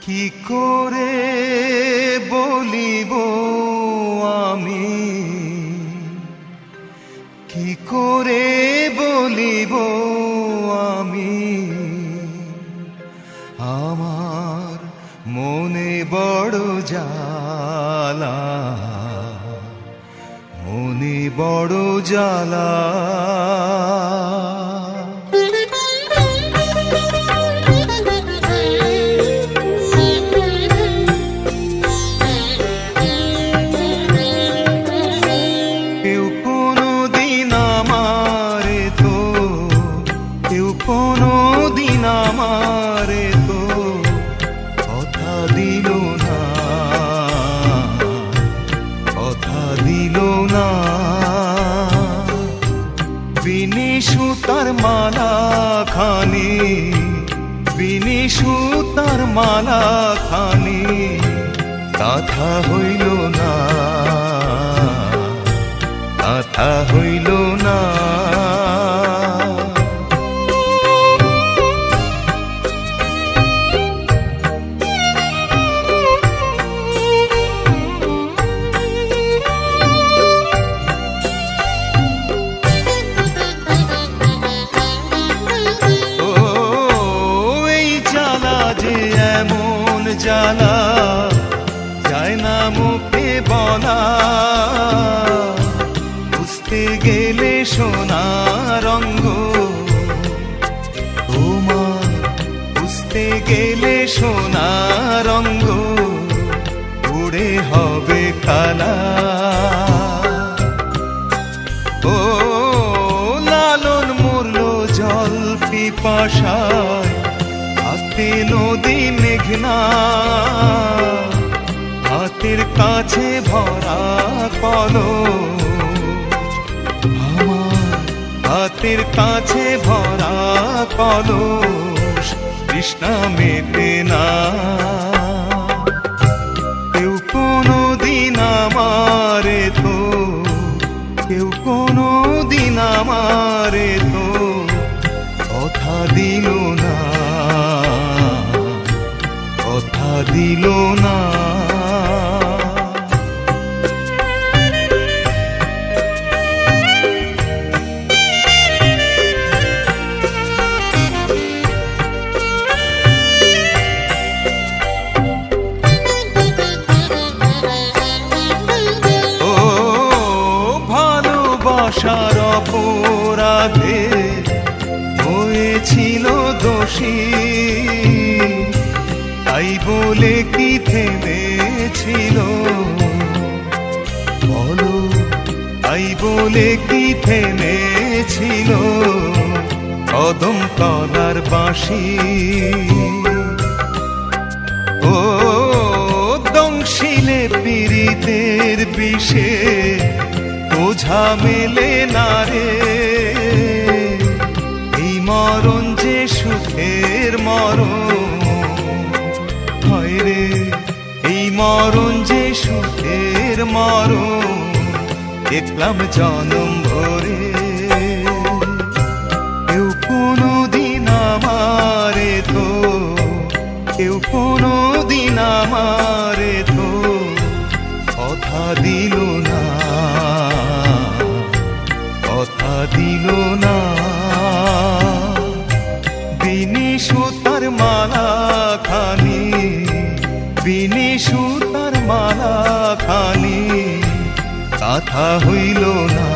কি করে বলিব আমি, কি করে বলিব আমি, আমার মনে বড় জ্বালা, মনে বড় জ্বালা। কেউ কোনদিন আমারে তো, কেউ কোনদিন আমারে তো কথা দিল না, কথা দিল না। বিনি সুতার মালা খানি, বিনি সুতার মালা খানি কথা হইল না, কথা হইল না। এমন জ্বালা যায় না মুখে বলা, বুঝতে গেলে সোনা রঙ্গ তোমার, বুঝতে গেলে সোনা রঙ্গ উড়ে হবে কালা। ও লালন মরল জল পিপাসায়, হাতে নদী মেঘনা, হাতের কাছে ভরা কলস, আমার হাতের কাছে ভরা কলস তৃষ্ণা মেটে না। কেউ কোনদিন আমারে তো, কেউ কোনদিন আমারে তো কথা দিল না, কথা দিল না। ও ভালোবাসার অপরাধে হয়েছিল দোষী, তাই বলে কি থেমেছিল বলো, তাই বলে কি থেমেছিল কদম তলার বাঁশি। ও দংশিলে পীড়িতের বিষে বোঝা মেলে না রে, এই মরণ যে সুখের মরণ, হয় রে এই মরণ যে সুখের মরণ, দেখলাম জনম ভরে। কেউ কোনদিন আমারে তো, কেউ কোনদিন আমারে তো কথা দিল না, কথা দিল না। বিনি সুতার মালা খানি, বিনি সুতার মালা খানি কথা হইল না,